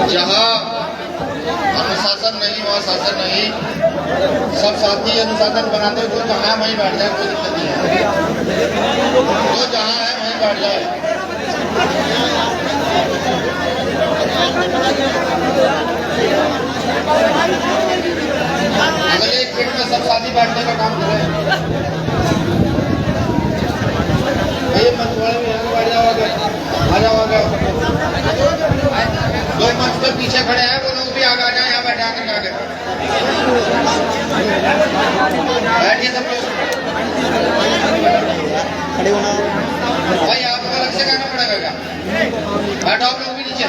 जहाँ अनुशासन नहीं वहाँ शासन नहीं। सब साथी अनुशासन बनाते हो, जो जहाँ वहीं बैठ जाए, कोई दिक्कत नहीं है। जो जहाँ है वहीं बैठ जाए। अगले एक मिनट में सब साथी बैठने का काम करें। ये मंचवाड़े में यहाँ बैठ जाओगे, आ जाओगे। जो मंच के पीछे खड़े हैं वो लोग भी आगे आ जाए, यहाँ बैठा कर आगे बैठिए सब लोग। खड़े होना भाई, आपको अलग से कहना पड़ेगा क्या? बैठो आप लोग भी नीचे,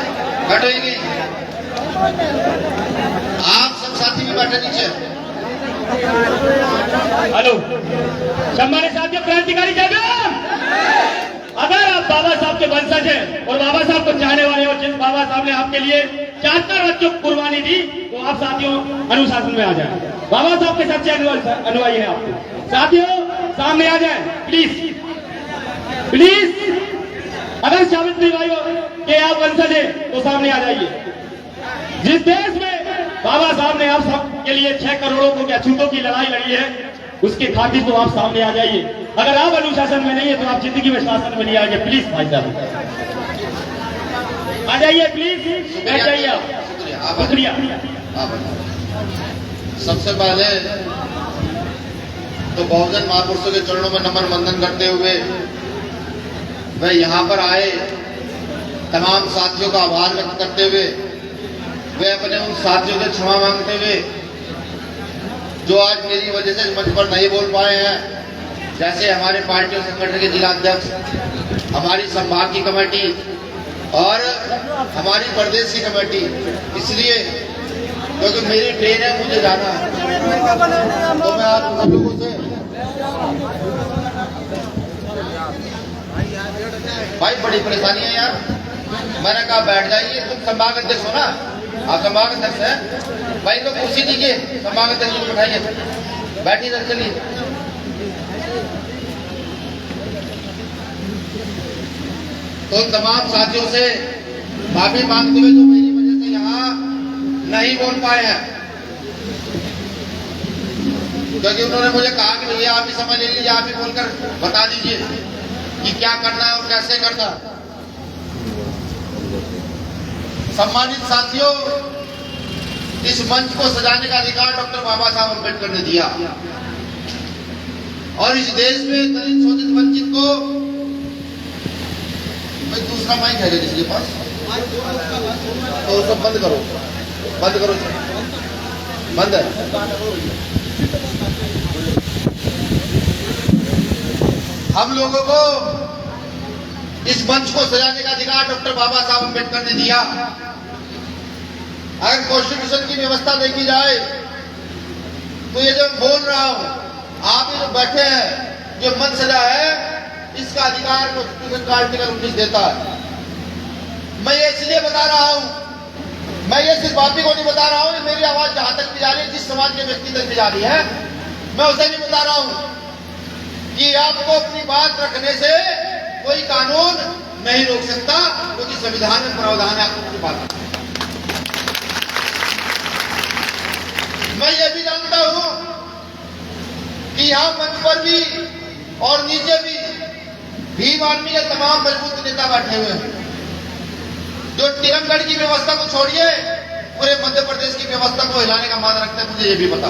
बैठो ही नहीं। आप सब साथी भी बैठे नीचे। हेलो सम्मानित साथियों, क्रांतिकारी जगह, अगर आप बाबा साहब के वंशज हैं और बाबा साहब को चाहने वाले हो, जिस बाबा साहब ने आपके लिए 74 बच्चों को कुर्बानी दी, तो आप साथियों अनुशासन में आ जाए। बाबा साहब के सच्चे अनुयायी हैं आप साथियों, सामने आ जाए प्लीज प्लीज। अगर सावित्री भाई के आप वंशज हैं तो सामने आ जाइए। जिस देश में बाबा साहब ने आप सब के लिए 6 करोड़ों को अछूतों की लड़ाई लड़ी है, उसके खातिर तो आप सामने आ जाइए। अगर आप अनुशासन में नहीं है तो आप जिंदगी में शासन में नहीं आएंगे। प्लीज भाई साहब आ जाइए, प्लीज बैठ जाइए आप। शुक्रिया। सबसे पहले तो बहुजन महापुरुषों के चरणों में नमन वंदन करते हुए वे यहाँ पर आए, तमाम साथियों का आभार व्यक्त करते हुए, वे अपने उन साथियों से क्षमा मांगते हुए जो आज मेरी वजह से मंच पर नहीं बोल पाए हैं, जैसे हमारे पार्टी और संगठन के जिला अध्यक्ष, हमारी संभाग की कमेटी और हमारी प्रदेश की कमेटी। इसलिए क्योंकि मेरी ट्रेन है, मुझे जाना है, तो मैं आप सब लोगों से भाई बड़ी परेशानी है यार। मैंने कहा बैठ जाइए, तुम संभाग अध्यक्ष हो ना, आप संभाग अध्यक्ष है भाई, तो कुर्सी दीजिए, संभाग अध्यक्ष को बैठाइए, बैठिए सर। चलिए तो तमाम साथियों से माफी मांगते हुए जो मेरी वजह से यहाँ नहीं बोल पाए हैं, क्योंकि उन्होंने मुझे कहा कि भैया आप ही समय ले लीजिए, आप ही बोलकर बता दीजिए कि क्या करना है और कैसे करना। सम्मानित साथियों, इस मंच को सजाने का अधिकार डॉक्टर बाबा साहब अम्बेडकर ने दिया और इस देश में दलित शोषित वंचित को, भाई दूसरा माइक है जिसके पास, तो उसको बंद करो, बंद करो, बंद है। हम लोगों को इस मंच को सजाने का अधिकार डॉक्टर बाबा साहब अम्बेडकर ने दिया। अगर कॉन्स्टिट्यूशन की व्यवस्था देखी जाए तो ये जो बोल रहा हूं, आप जो बैठे हैं, जो मंच सजा है, इसका अधिकार कॉन्स्टिट्यूशन का आर्टिकल 19 देता है। मैं ये इसलिए बता रहा हूं, मैं ये सिर्फ आप ही को नहीं बता रहा हूं, मेरी आवाज जहां तक भी जा रही है, जिस समाज के व्यक्ति तक भी जा रही है, मैं उसे भी बता रहा हूं कि आपको अपनी बात रखने से कोई कानून नहीं रोक सकता, क्योंकि संविधान में प्रावधान है आपको अपनी बात। मैं ये भी जानता हूं कि यहां मंच पर भी और नीचे भी भीम आर्मी के तमाम मजबूत नेता बैठे हुए हैं, जो टिकमगढ़ की व्यवस्था को छोड़िए पूरे मध्य प्रदेश की व्यवस्था को हिलाने का मान रखते हैं, मुझे ये भी पता।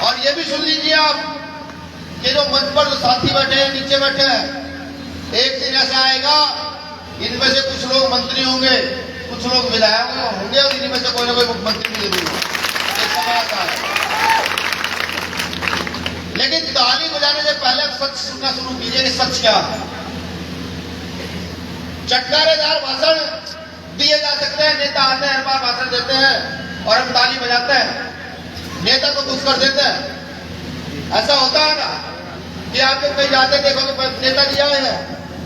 और ये भी सुन लीजिए आप कि जो मंच पर जो साथी बैठे हैं, नीचे बैठे हैं, एक दिन ऐसा आएगा, इनमें से कुछ लोग मंत्री होंगे, कुछ लोग विधायक होंगे और इन्हीं में से कोई ना कोई मुख्यमंत्री भी जरूर होगा। समय आता है, लेकिन ताली बजाने से पहले सच सुनना शुरू कीजिए कि सच क्या है। चटकारेदार भाषण दिए जा सकते हैं, नेता आते हैं, हर बार भाषण देते हैं और हम ताली बजाते हैं, नेता को खुश कर देते हैं। ऐसा होता है ना कि आप जब कहीं जाते देखोगे नेताजी आए हैं,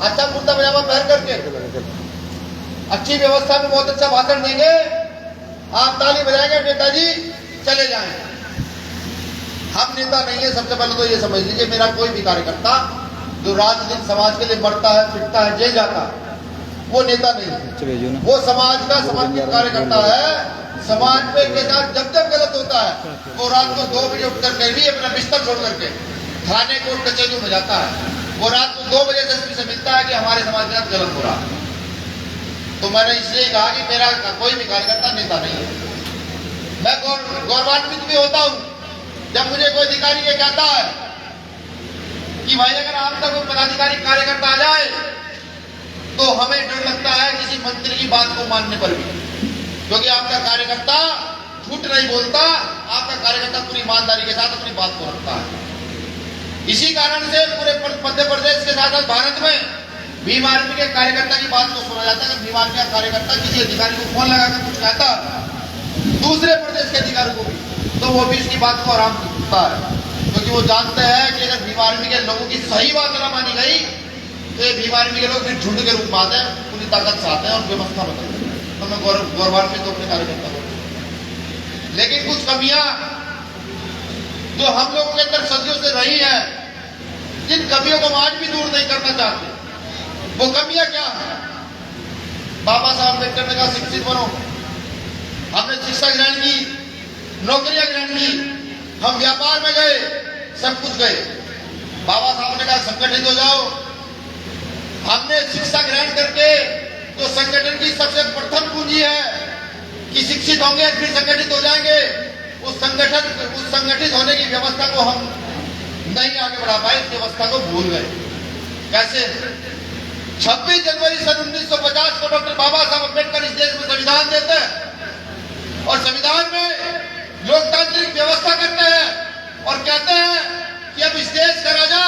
अच्छा कुर्ता पजामा पहन करके अच्छी व्यवस्था में बहुत अच्छा भाषण देंगे, आप ताली बजाएंगे, नेताजी चले जाएंगे। हम नेता नहीं है, सबसे पहले तो ये समझ लीजिए, मेरा कोई भी कार्यकर्ता जो रात दिन समाज के लिए मरता है, पिटता है, जेल जाता है, वो नेता नहीं है। वो समाज का समर्पित कार्यकर्ता है। समाज पे के साथ जब जब गलत होता है वो रात को 2 बजे उठ करके भी अपना बिस्तर छोड़ करके थाने कोर्ट कचहरियों में जाता है। वो रात को 2 बजे एसपी से मिलता है कि हमारे समाज के साथ गलत हो रहा है। तो मैंने इसलिए कहा कि मेरा कोई भी कार्यकर्ता नेता नहीं है। मैं गौरवान्वित भी होता हूँ जब मुझे कोई अधिकारी ये कहता है कि भाई अगर आप तक कोई पदाधिकारी कार्यकर्ता आ जाए तो हमें डर लगता है किसी मंत्री की बात को मानने पर भी, क्योंकि आपका कार्यकर्ता झूठ नहीं बोलता, आपका कार्यकर्ता पूरी ईमानदारी के साथ अपनी बात को रखता है। इसी कारण से पूरे मध्य प्रदेश के साथ भारत में भीम आर्मी के कार्यकर्ता की बात को सुना जाता है। अगर भीम आर्मी का कार्यकर्ता किसी अधिकारी को फोन लगाकर कुछ कहता दूसरे प्रदेश के अधिकारी को भी, तो वो भी इसकी बात को आराम से सुनता है, क्योंकि वो जानते हैं कि अगर भीम आर्मी के लोगों की सही बात न मानी गई तो ये भीम आर्मी के लोग फिर झुंड के रूप में आते हैं, पूरी ताकत से आते हैं और व्यवस्था बदलते हैं। तो मैं गौरवान्वित तो अपने कार्यकर्ता हूँ। लेकिन कुछ कमियां जो हम लोगों के अंदर सदियों से रही है, जिन कमियों को आज भी दूर नहीं करना चाहते, वो कमियां क्या है? बाबा साहब अम्बेडकर ने कहा शिक्षित बनो, हमने शिक्षा ग्रहण की, नौकरियां ग्रहण की, हम व्यापार में गए, सब कुछ गए। बाबा साहब ने कहा संगठित हो जाओ। हमने शिक्षा ग्रहण करके जो संगठन की सबसे प्रथम पूंजी है कि शिक्षित होंगे फिर संगठित हो जाएंगे, उस संगठित होने की व्यवस्था को हम नहीं आगे बढ़ा पाए, इस व्यवस्था को भूल गए। कैसे? 26 जनवरी सन 1950 को डॉक्टर बाबा साहब अम्बेडकर इस देश में संविधान देते हैं और संविधान में लोकतांत्रिक व्यवस्था करते हैं और कहते हैं कि अब इस देश का राजा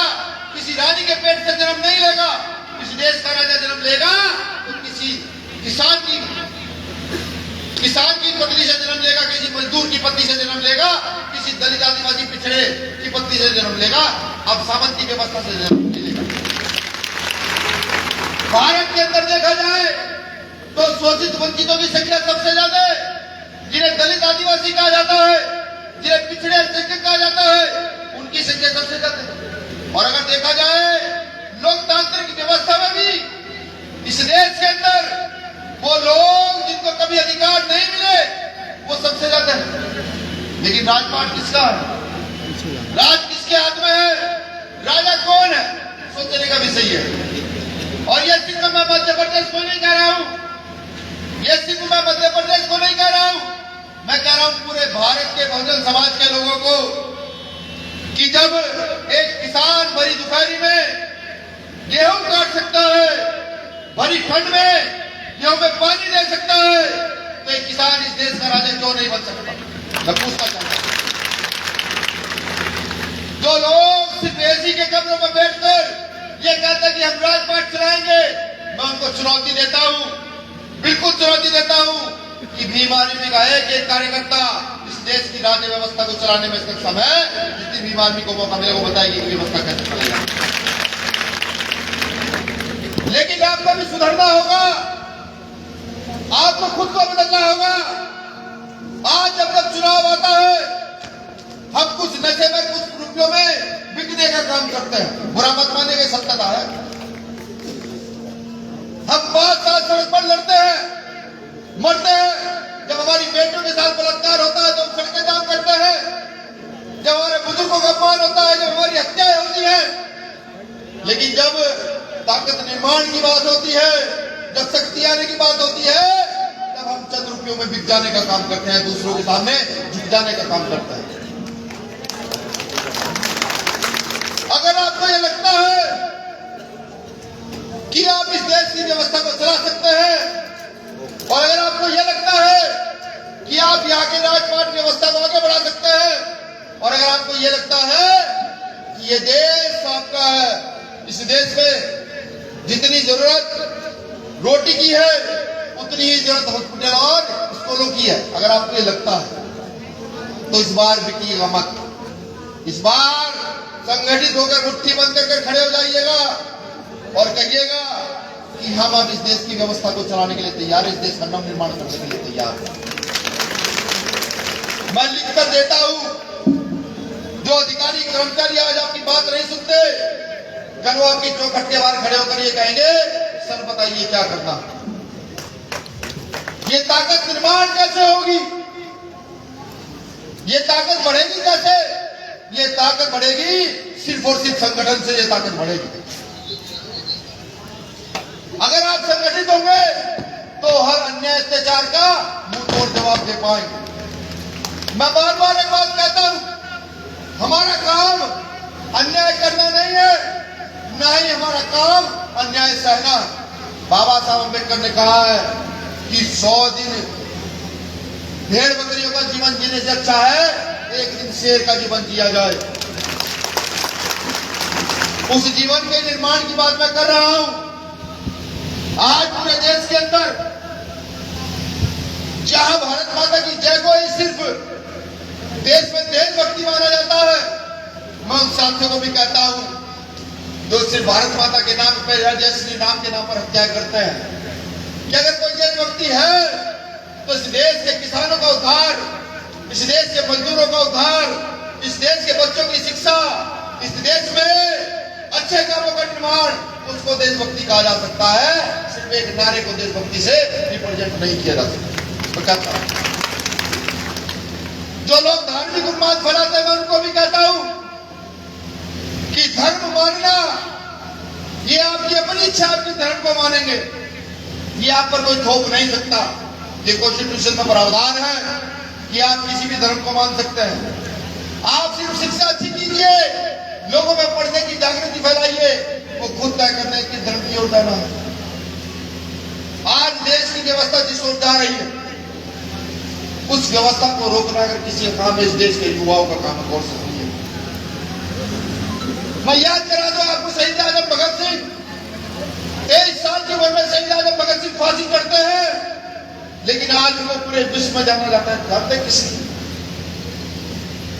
किसी रानी के पेट से जन्म नहीं लेगा, इस देश का राजा जन्म लेगा तो किसी किसान की पत्नी से जन्म लेगा, किसी मजदूर की पत्नी से जन्म लेगा, किसी दलित आदिवासी पिछड़े की पत्नी से जन्म लेगा, अब सामंत की व्यवस्था से जन्म नहीं लेगा। भारत के अंदर देखा जाए तो शोषित वंचितों की संख्या सबसे ज्यादा है, जिन्हें दलित आदिवासी कहा जाता है, जिन्हें पिछड़े अल्पसंख्यक कहा जाता है, उनकी संख्या सबसे ज्यादा है। और अगर देखा जाए लोकतांत्रिक व्यवस्था में भी इस देश के अंदर वो लोग जिनको कभी अधिकार नहीं मिले वो सबसे ज्यादा है। लेकिन राजपाट किसका है? राज किसके हाथ में है? राजा कौन है? सोचने का विषय है। और ये सिर्फ मैं मध्य प्रदेश को नहीं कह रहा हूं, ये सिर्फ मैं मध्य प्रदेश को नहीं कह रहा हूं, मैं कह रहा हूं पूरे भारत के बहुजन समाज के लोगों को कि जब एक किसान भरी दोपहरी में गेहूं काट सकता है, भरी ठंड में गेहूं में पानी दे सकता है, तो एक किसान इस देश का राजा क्यों नहीं बन सकता? मैं पूछना चाहता हूं। जो लोग सिर्फ एसी के कमरों में बैठकर ये कहते हैं कि हम राजपाट चलाएंगे, मैं उनको चुनौती देता हूं, बिल्कुल चुनौती देता हूं कि भीम आर्मी का एक कार्यकर्ता इस देश की राज्य व्यवस्था को चलाने में सक्षम है। जितनी भीम आर्मी को मौका मिले वो बताएगी कि व्यवस्था कैसे चलेगा। लेकिन आपको भी सुधरना होगा, आपको खुद को बदलना होगा। आज जब जब चुनाव आता है हम कुछ नशे में कुछ रुपयों में बिकने का काम करते हैं, बुरा मत मानेंगे, सत्यता है। हम 5 साल सड़क पर लड़ते हैं, मरते हैं। जब हमारी बेटियों के साथ बलात्कार होता है तो हम सड़कें जाम करते हैं। जब हमारे बुजुर्गों का अपमान होता है, जब हमारी हत्याएं होती है। लेकिन जब ताकत निर्माण की बात होती है, जब शक्ति आने की बात होती है, तब हम चंद रुपयों में बिक जाने का काम करते हैं, दूसरों के सामने झुक जाने का काम करते हैं। अगर आपको यह लगता है कि आप इस देश की व्यवस्था को चला सकते हैं और अगर आपको यह लगता है कि आप यहाँ के राजपाट व्यवस्था को आगे बढ़ा सकते हैं और अगर आपको यह लगता है कि ये देश आपका है, इस देश में जितनी जरूरत रोटी की है उतनी ही जरूरत हॉस्पिटल और स्कूलों की है, अगर आपको ये लगता है तो इस बार बिकिएगा मत। इस बार संगठित होकर मुट्ठी बंद करके खड़े हो जाइएगा और कहिएगा कि हम अब इस देश की व्यवस्था को चलाने के लिए तैयार है, इस देश का नव निर्माण करने के लिए तैयार है। मैं लिखकर देता हूं, जो अधिकारी कर्मचारी आज आपकी बात नहीं सुनते कल वो आपकी चौखट के बाहर खड़े होकर ये कहेंगे, सर बताइए क्या करना। ये ताकत निर्माण कैसे होगी, ये ताकत बढ़ेगी कैसे? ये ताकत बढ़ेगी सिर्फ और सिर्फ संगठन से। ये ताकत बढ़ेगी अगर आप संगठित होंगे तो हर अन्याय अत्याचार का मुंह तोड़ जवाब दे पाएंगे। मैं बार बार एक बात कहता हूं, हमारा काम अन्याय करना नहीं है, ना ही हमारा काम अन्याय सहना। बाबा साहब अम्बेडकर ने कहा है कि 100 दिन भेड़ बकरियों का जीवन जीने से अच्छा है एक दिन शेर का जीवन जिया जाए। उस जीवन के निर्माण की बात मैं कर रहा हूं। आज पूरे देश के अंदर जहां भारत माता की जय को ही सिर्फ देश में देशभक्ति माना जाता है, मैं उन साथियों को भी कहता हूं जो सिर्फ भारत माता के नाम पर या जय श्री राम के नाम पर हत्या करते हैं, कि अगर कोई देशभक्ति है तो इस देश के किसानों का उद्धार, इस देश के मजदूरों का उद्धार, इस देश के बच्चों की शिक्षा, इस देश में अच्छे कामों का निर्माण, उसको देशभक्ति कहा जा सकता है। सिर्फ एक नारे को देशभक्ति से रिप्रेजेंट नहीं किया जा सकता। मैं कहता हूं जो लोग धार्मिक उन्माद फैलाते हैं, मैं उनको भी कहता हूं कि धर्म मानना ये आपकी अपनी इच्छा, आपके धर्म को मानेंगे, ये आप पर कोई थोप नहीं सकता। ये कॉन्स्टिट्यूशन में प्रावधान है कि आप किसी भी धर्म को मान सकते हैं। आप सिर्फ शिक्षा अच्छी कीजिए, लोगों में पढ़ने की जागृति फैलाइए, वो खुद तय करने की धर्म की ओर जाना है। आज देश की व्यवस्था जिस ओर जा रही है, उस व्यवस्था को रोकना अगर किसी का काम है, इस देश के युवाओं का काम है, और से नहीं है। मैं याद करा दूं आपको, शहीद आजम भगत सिंह 23 साल की उम्र में शहीद आजम भगत सिंह फांसी चढ़ते हैं, लेकिन आज उनको पूरे विश्व में जाना जाता है। जानते किसी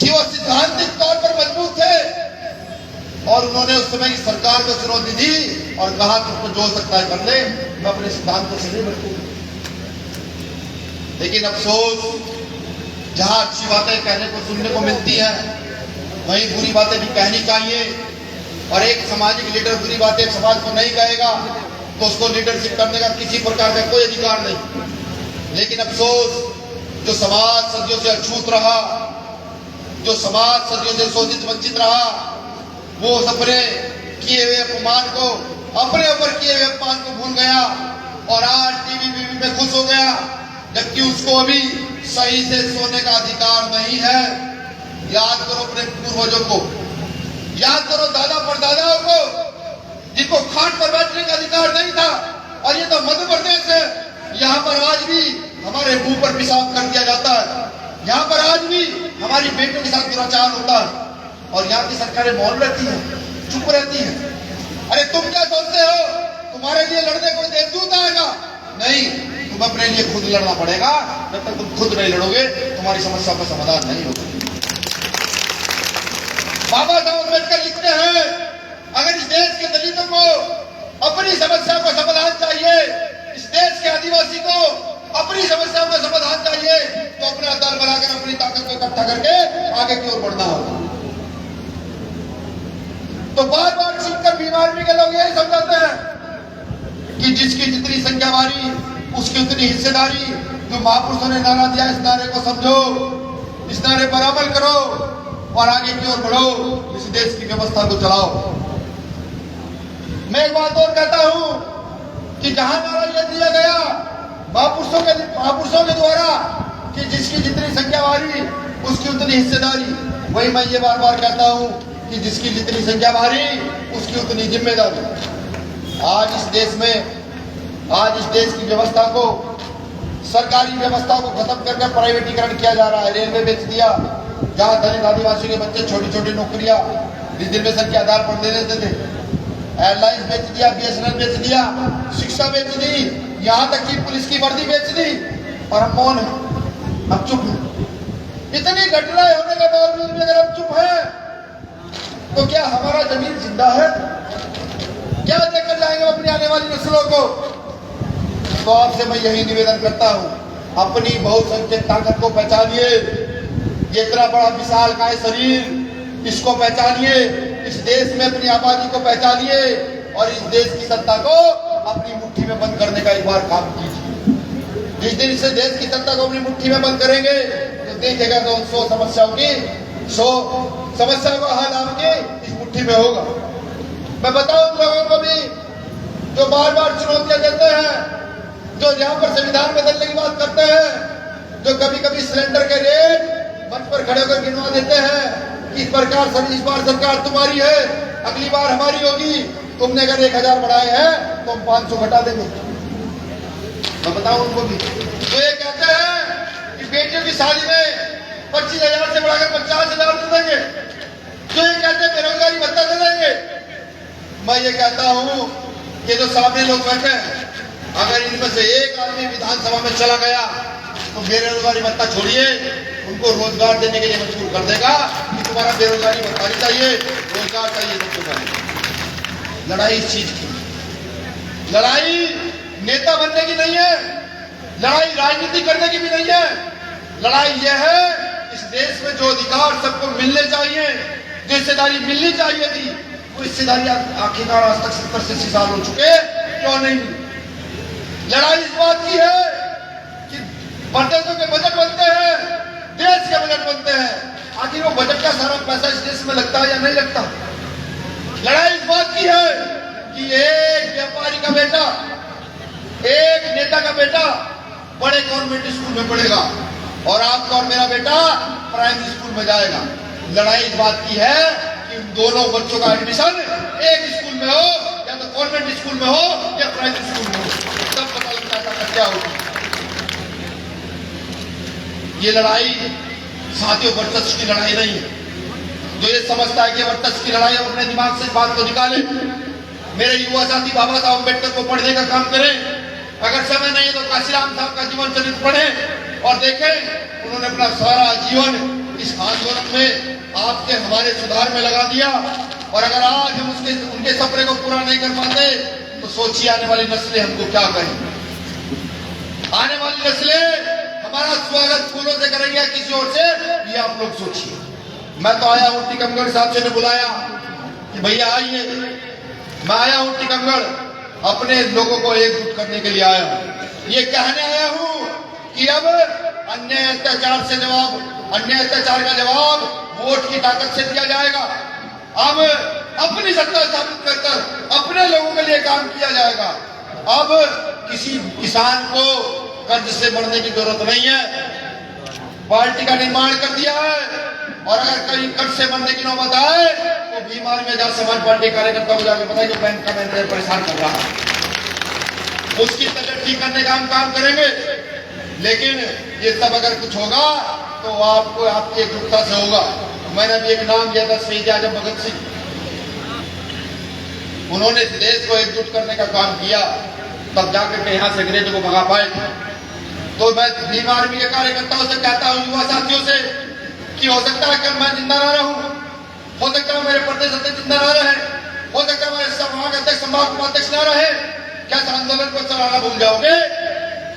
कि वो सिद्धांतिक तौर पर मजबूत थे और उन्होंने उस समय की सरकार को चुनौती दी और कहा तुमको जो सकता है कर ले, मैं अपने सिद्धांतों से नहीं बचूंगा। लेकिन अफसोस, जहां अच्छी बातें कहने को सुनने को मिलती हैं, वहीं बुरी बातें भी कहनी चाहिए। और एक सामाजिक लीडर बुरी बातें समाज को नहीं कहेगा तो उसको लीडरशिप करने का किसी प्रकार का कोई अधिकार नहीं। लेकिन अफसोस, जो समाज सदियों से अछूत रहा, जो समाज सदियों से शोषित वंचित रहा, वो अपने किए हुए अपमान को, अपने ऊपर किए हुए अपमान को भूल गया और आज टीवी में खुश हो गया, जबकि उसको अभी सही से सोने का अधिकार नहीं है। याद करो अपने पूर्वजों को, याद करो दादा परदादाओं को, जिनको खाट पर बैठने का अधिकार नहीं था। और ये तो मध्य प्रदेश है, यहाँ पर आज भी हमारे मुंह पर पेशाब कर दिया जाता है, यहाँ पर आज भी हमारी बेटियों के साथ दुराचार होता है और यहाँ की सरकारें मौन रहती है, चुप रहती है। अरे तुम क्या सोचते हो तुम्हारे लिए लड़ने कोई देवदूत आएगा? नहीं, तुम अपने लिए खुद लड़ना पड़ेगा। जब तक तुम खुद नहीं लड़ोगे तुम्हारी समस्या का समाधान नहीं होगा। बाबा साहब अम्बेडकर लिखते हैं, अगर इस देश के दलितों को अपनी समस्या का समाधान चाहिए, इस देश के आदिवासी को अपनी समस्याओं का समाधान चाहिए, तो अपना दल बनाकर अपनी ताकत को इकट्ठा करके आगे की ओर बढ़ना होगा। तो बार बार सुनकर बीमार भी के लोग यही समझाते हैं कि जिसकी जितनी संख्या भारी उसकी उतनी हिस्सेदारी। जो महापुरुषों ने नारा दिया, इस नारे को समझो, इस नारे पर अमल करो और आगे की ओर बढ़ो, इस देश की व्यवस्था को चलाओ। मैं एक बात और कहता हूं कि जहां नारा यह दिया गया महापुरुषों के द्वारा कि जिसकी जितनी संख्या भारी उसकी उतनी हिस्सेदारी, वही मैं ये बार बार कहता हूं कि जिसकी जितनी संख्या भारी उसकी उतनी जिम्मेदारी। आज इस देश में, आज इस देश की व्यवस्था को, सरकारी व्यवस्था को खत्म करके प्राइवेटीकरण किया जा रहा है। रेलवे बेच दिया, जहां दलित आदिवासियों के बच्चे छोटी छोटी नौकरियां रिजर्वेशन के आधार पर दे देते थे। एयरलाइंस बेच दिया, BSNL बेच दिया, शिक्षा बेच दी, यहां तक कि पुलिस की वर्दी बेच दी और हम मौन हैं, हम चुप हैं। इतनी घटनाएं होने के बावजूद भी अगर हम चुप हैं तो क्या हमारा जमीन जिंदा है? क्या देकर जाएंगे अपनी आने वाली नस्लों को? तो आपसे मैं यही निवेदन करता हूं, अपनी बहुसंख्यक ताकत को पहचानिए। ये इतना बड़ा विशाल काय शरीर, इसको पहचानिए, इस देश में अपनी आबादी को पहचानिए और इस देश की सत्ता को अपनी मुट्ठी में बंद करने का एक बार काम कीजिए। जिस दिन इस देश की सत्ता को अपनी मुट्ठी में बंद करेंगे तो देखिएगा तो 100 समस्याओं का हल आपके इस मुट्ठी में होगा। मैं बताऊं उन लोगों को भी जो बार बार चुनौतियां देते हैं, जो यहाँ पर संविधान बदलने की बात करते हैं, जो कभी कभी सिलेंडर के रेट मंच पर खड़े होकर गिनवा देते हैं कि इस बार सरकार तुम्हारी है, अगली बार हमारी होगी, तुमने अगर 1000 बढ़ाए हैं तो हम 500 घटा देंगे। मैं बताऊं उनको भी तो ये कहते हैं कि बेटियों की शादी में 25,000 से बढ़ाकर 50,000 दे देंगे, जो ये कहते हैं बेरोजगारी भत्ता दे देंगे। मैं ये कहता हूं कि जो सामने लोग बैठे हैं, अगर इनमें से एक आदमी विधानसभा में चला गया तो बेरोजगारी भत्ता छोड़िए, उनको रोजगार देने के लिए मजबूर कर देगा कि तुम्हारा बेरोजगारी भत्ता नहीं चाहिए, रोजगार चाहिए। सबको लड़ाई इस चीज की, लड़ाई नेता बनने की नहीं है, लड़ाई राजनीति करने की भी नहीं है। लड़ाई यह है इस देश में जो अधिकार सबको मिलने चाहिए, जो हिस्सेदारी मिलनी चाहिए थी, वो हिस्सेदारी आखिरकार आज तक 70-80 साल हो चुके, क्यों नहीं मिली। लड़ाई इस बात की है कि प्रदेशों के बजट बनते हैं, देश के बजट बनते हैं, आखिर वो बजट का सारा पैसा इस देश में लगता है या नहीं लगता। लड़ाई इस बात की है कि एक व्यापारी का बेटा, एक नेता का बेटा बड़े गवर्नमेंट स्कूल में पढ़ेगा और आपका और मेरा बेटा प्राइमरी स्कूल में जाएगा। लड़ाई इस बात की है कि दोनों बच्चों का एडमिशन एक स्कूल में हो, या तो गवर्नमेंट स्कूल में हो या प्राइवेट स्कूल में हो, तब पता लगता है क्या होगी। ये लड़ाई साथियों वर्चस्व की लड़ाई नहीं है। जो ये समझता है कि वर्चस्व की लड़ाई, अपने दिमाग से इस बात को निकाले। मेरे युवा साथी बाबा साहब अम्बेडकर को पढ़ने का काम करें, अगर समय नहीं है तो काशीराम साहब का जीवन चरित्र पढ़ें और देखें उन्होंने अपना सारा जीवन इस आंदोलन में आपके हमारे सुधार में लगा दिया। और अगर आज हम उनके सपने को पूरा नहीं कर पाते तो सोचिए आने वाली नस्लें हमको क्या कहें। आने वाली नस्लें हमारा स्वागत फूलों से करेंगे या किसी और से, ये आप लोग सोचिए। मैं तो आया हूं, टीकमगढ़ साहब जी ने बुलाया कि भैया आइए। मैं आया हूं टीकमगढ़, अपने लोगों को एकजुट करने के लिए आया हूं। ये कहने आया हूं कि अब अन्याय अत्याचार का जवाब वोट की ताकत से दिया जाएगा। अब अपनी सत्ता स्थापित कर अपने लोगों के लिए काम किया जाएगा। अब किसी किसान को कर्ज से मरने की जरूरत नहीं है। पार्टी का निर्माण कर दिया है और अगर कहीं कर्ज से मरने की नौबत आए तो बीमार में जहाँ समाज पार्टी कार्यकर्ता को जाकर बताइए बैंक का मैनेजर परेशान कर रहा है, उसकी तबीयत ठीक करने का हम काम करेंगे। लेकिन ये सब अगर कुछ होगा तो आपको आपकी एकजुटता से होगा। मैंने अभी एक नाम लिया था, शहीद आजम भगत सिंह। उन्होंने इस देश को एकजुट करने का काम किया, तब जाकर के यहाँ से अंग्रेजों को भगा पाए। तो मैं भीम आर्मी के कार्यकर्ताओं से कहता हूँ, युवा साथियों से, कि हो सकता है कल मैं जिंदा ना रहूं, हो सकता है मेरे प्रदेश अध्यक्ष जिंदा ना रहे, हो सकता है मेरे संभाग अध्यक्ष संभाग उपाध्यक्ष ना रहे। क्या इस आंदोलन को चलाना भूल जाओगे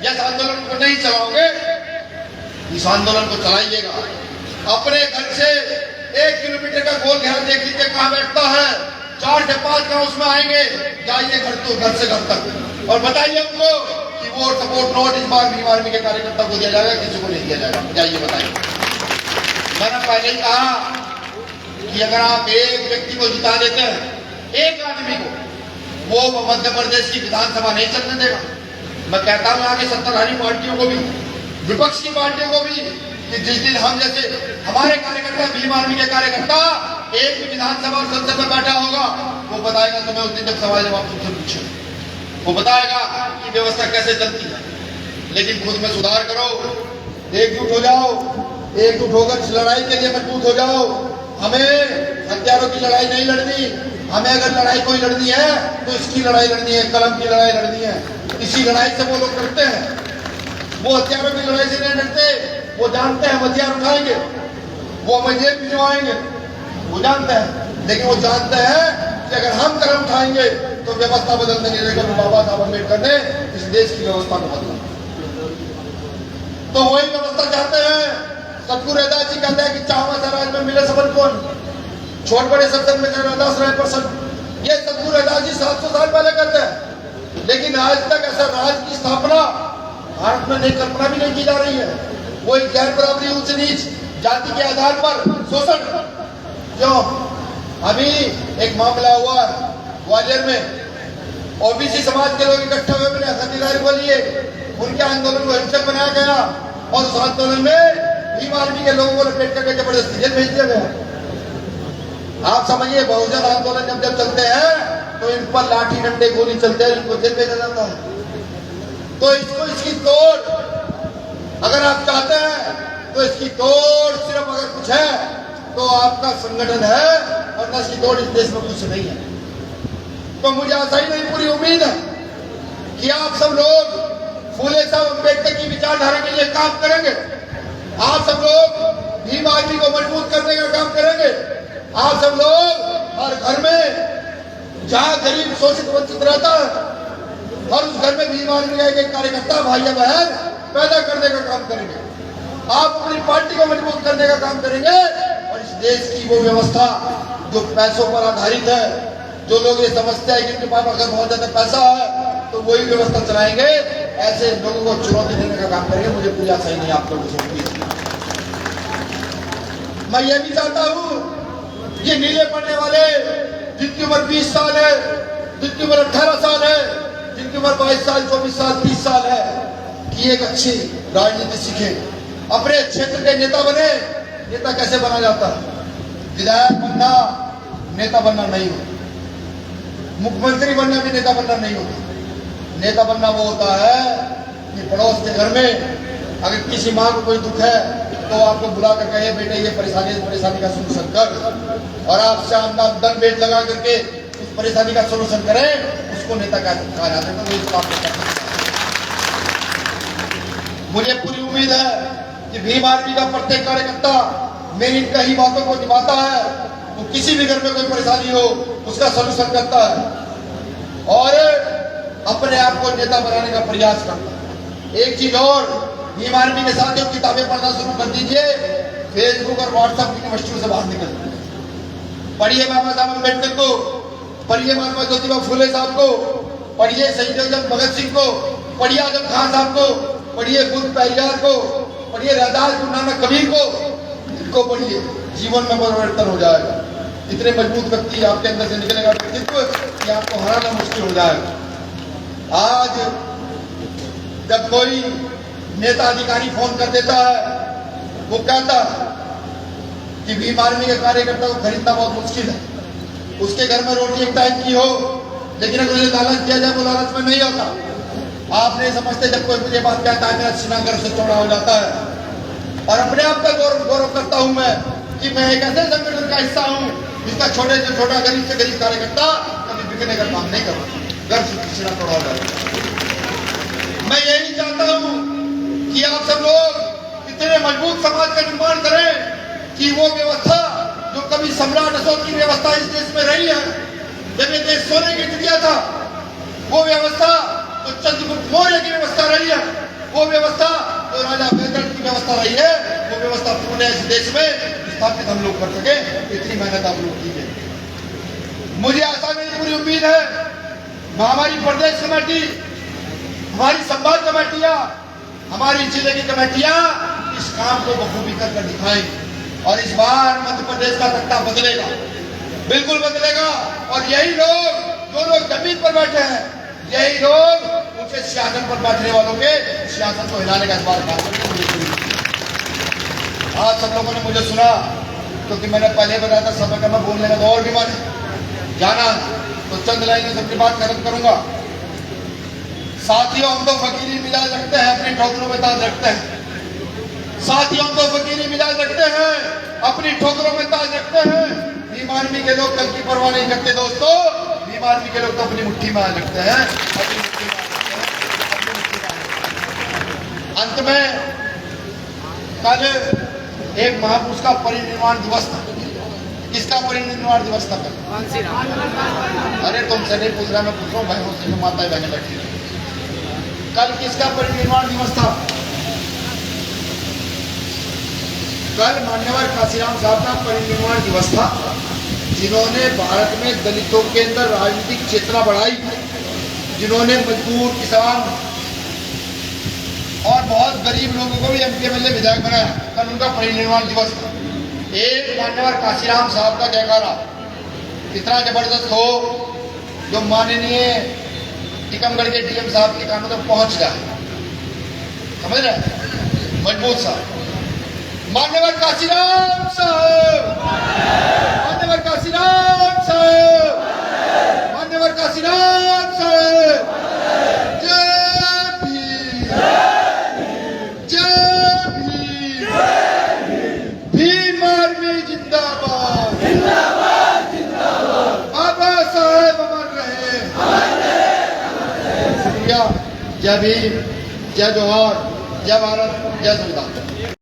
या इस आंदोलन को नहीं चलाओगे? इस आंदोलन को चलाइएगा। अपने घर से 1 किलोमीटर का गोल घेरा देख लीजिए कहाँ बैठता है। 4 से 5 गांव उसमें आएंगे। जाइए घर से घर तक और बताइए उनको कि वोट सपोर्ट नोट इस बार भीम आर्मी के कार्यकर्ता को दिया जाएगा, किसी को नहीं दिया जाएगा। जाइए बताइए। मैंने पहले ही कहा कि अगर आप एक व्यक्ति को जिता देते हैं, एक आदमी को, वो मध्य प्रदेश की विधानसभा नहीं चलने देगा। मैं कहता हूं आगे सत्ताधारी पार्टियों को भी, विपक्ष की पार्टियों को भी, कि जिस दिन हम जैसे हमारे कार्यकर्ता, भीम आर्मी के कार्यकर्ता एक भी विधानसभा और संसद में बैठा होगा, वो बताएगा तुम्हें उस दिन जब सवाल जवाब तुमसे पूछे, वो बताएगा कि व्यवस्था कैसे चलती है। लेकिन खुद में सुधार करो, एकजुट हो जाओ, एकजुट होकर इस लड़ाई के लिए मजबूत हो जाओ। हमें हथियारों की लड़ाई नहीं लड़नी। हमें अगर लड़ाई कोई लड़नी है तो इसकी लड़ाई लड़नी है, कलम की लड़ाई लड़नी है। इसी लड़ाई से वो लोग करते हैं, वो हथियारों की लड़ाई से नहीं लड़ते। वो जानते हैं हथियार उठाएंगे, वो हमें जेल भिजवाएंगे, वो जानते हैं। लेकिन वो जानते हैं कि अगर हम कदम उठाएंगे तो व्यवस्था बदल देंगे। लेकिन बाबा साहब अम्बेडकर ने इस देश की व्यवस्था को बदला, तो वही व्यवस्था चाहते हैं। सतगुरु रैदास जी कहते हैं कि 54 राज्य में मिले सबन कौन, छोट बड़े सत्संग में रैदास राय प्रसन्न, ये सतगुरु रैदास जी 700 साल पहले करते हैं, लेकिन आज तक ऐसा राज की स्थापना भारत में नहीं, कल्पना भी नहीं की जा रही है। वो एक गैर बराबरी, ऊंच नीच, जाति के आधार पर शोषण। क्यों? अभी एक मामला हुआ ग्वालियर में, ओबीसी समाज के लोग इकट्ठा हुए अपने खतीदार को लिए, उनके आंदोलन को हिंसक बनाया गया और उस आंदोलन में भीम आर्मी के लोगों को लपेट करके जबरदस्ती जेल भेज दिया गया। आप समझिए, बहुजन आंदोलन जब चलते हैं तो इन पर लाठी डंडे गोली चलते हैं, इनको जेल भेजा जाता है। तो इसको, इसकी तोड़ अगर आप चाहते हैं तो इसकी तोड़ सिर्फ अगर कुछ है तो आपका संगठन है, वरना इसकी तोड़ इस देश में कुछ नहीं है। तो मुझे आशा ही नहीं, पूरी उम्मीद है कि आप सब लोग फूले साहब अम्बेडकर की विचारधारा के लिए काम करेंगे। आप सब लोग भीम आर्मी को मजबूत करने का काम करेंगे। आप सब लोग हर घर में जहां गरीब शोषित वंचित रहता है, और उस घर में भीम आर्मी का एक कार्यकर्ता भाई या बहन पैदा करने का काम करेंगे। आप अपनी पार्टी को मजबूत करने का काम करेंगे और इस देश की वो व्यवस्था जो पैसों पर आधारित है, जो लोग ये समझते हैं कि इनके पास अगर बहुत ज्यादा पैसा है तो वही व्यवस्था चलाएंगे, ऐसे लोगों को चुनौती देने का काम करेंगे। मुझे पूरी आशा ही नहीं आप लोगों से। मैं ये भी चाहता हूं, ये नीले पड़ने वाले जिनकी उम्र 20 साल है, जिनकी उम्र 18 साल है, जिनकी उम्र 22 साल, 24 साल, 30 साल है, कि एक अच्छी राजनीति सीखे, अपने क्षेत्र के नेता बने। नेता कैसे बना जाता है? विधायक बनना नेता बनना नहीं होता, मुख्यमंत्री बनना भी नेता बनना नहीं होता। नेता बनना वो होता है कि पड़ोस के घर में अगर किसी माँ को कोई दुख है तो आपको बुला कर कहे, बेटे ये परेशानी का सोल्यूशन कर, और आप शानदार दम बेट लगा करके उस परेशानी का सोल्यूशन करें, उसको नेता कहा जाता है। तो इस बात को मुझे पूरी उम्मीद है कि भीम आर्मी का प्रत्येक कार्यकर्ता मेरी इन कई बातों को निभाता है। वो किसी भी घर में कोई परेशानी हो उसका सोल्यूशन करता है और अपने आप को नेता बनाने का प्रयास करता है। एक चीज और, भीम आर्मी के साथ जो किताबें पढ़ना शुरू कर दीजिए, फेसबुक और व्हाट्सएप यूनिवर्सिटियों से बाहर निकल पढ़िए बाबा साहब अम्बेडकर को, पढ़िए महात्मा ज्योतिबा फूले साहब को, पढ़िए शहीद भगत सिंह को, पढ़िए आजम खान साहब को, पढ़िए बुद्ध पेरियार को, पढ़िए रैदास गुरु नानक कबीर को, इनको पढ़िए, जीवन में परिवर्तन हो जाएगा। इतने मजबूत व्यक्ति आपके अंदर से निकलेगा व्यक्तित्व कि आपको हराना मुश्किल हो जाएगा। आज जब कोई नेता अधिकारी फोन कर देता है, वो कहता है कि भीम आर्मी के कार्यकर्ता को खरीदना बहुत मुश्किल है, उसके घर में रोटी एक टाइम की हो, लेकिन अगर उसे लालच दिया जाए वो लालच में नहीं होता। आप नहीं समझते, जब कोई मुझे बात कहता है मेरा सीना गर्व से चौड़ा हो जाता है और अपने आप का गौरव करता हूं मैं कि मैं एक ऐसे संगठन का हिस्सा हूं जिसका छोटे से छोटा गरीब से गरीब कार्यकर्ता कभी बिकने का काम नहीं करता, गर्व से सीना चौड़ा हो जाता। मैं यही चाहता हूं कि आप सब लोग इतने मजबूत समाज का निर्माण करें कि वो व्यवस्था जो कभी सम्राट अशोक की व्यवस्था इस देश में रही है, जब ये देश सोने की चिड़िया था, वो व्यवस्था तो चंद्रगुप्त मौर्य की व्यवस्था रही है, वो व्यवस्था जो राजा मेहदर्द की व्यवस्था रही है, वो व्यवस्था पूरे इस देश में स्थापित हम लोग कर सके। इतनी मेहनत आप लोग कीजिए। मुझे आशा नहीं, पूरी उम्मीद है हमारी प्रदेश कमेटी, हमारी संभाग कमेटियां, हमारी जिले की कमेटियां इस काम को बखूबी कर दिखाएंगी और इस बार मध्य प्रदेश का तख्ता बदलेगा, बिल्कुल बदलेगा। और यही लोग, जो लोग जमीन पर बैठे हैं, यही लोग उनसे सियासत पर बैठने वालों के सियासत को हिलाने का इस बार काम करेंगे। आज सब लोगों ने मुझे सुना, क्योंकि मैंने पहले बताया था समय का मैं बोलने लगा और भी मन जाना, तो चंद लाइनें सबकी बात खत्म करूंगा। साथियों, हम तो फकीरी मिजाज रखते हैं, अपनी ठोकरों में ताज रखते हैं। साथियों, हम तो फकीरी मिजाज रखते हैं, अपनी ठोकरों में ताज रखते हैं। भीम आर्मी के लोग कल की परवाह नहीं करते दोस्तों, भीम आर्मी के लोग तो अपनी मुट्ठी में आज रखते हैं, अपनी मुट्ठी में। अंत में कल एक महापुरुष का परिनिर्वाण दिवस था। किसका परिनिर्वाण दिवस था कल? अरे तुमसे नहीं पूछ रहा, मैं पूछ रहा हूँ बहनों से, माताएं बहनें बैठी। कल किसका परिनिर्वाण दिवस था? कल मान्यवर काशीराम साहब का परिनिर्वाण दिवस था। जिन्होंने भारत में दलितों के अंदर राजनीतिक चेतना बढ़ाई, जिन्होंने मजदूर, किसान और बहुत गरीब लोगों को भी एमपी विधायक बनाया। कल उनका परिनिर्वाण दिवस था। एक मान्यवर काशीराम साहब का जयकारा इतना जबरदस्त हो जो माननीय टीकमगढ़ के डीएम साहब के कानों तक पहुंच जाए, समझ रहे, मजबूत साहब, मान्यवर काशीराम साहब, मान्यवर काशीराम साहब, मान्यवर काशीराम साहब, जय भीम, जय भीम, भीम आर्मी जिंदाबाद, जिंदाबाद, जिंदाबाद, बाबा साहेब अमर रहे, शुक्रिया। जय भीम, जय जोहार, जय भारत, जय संविधान।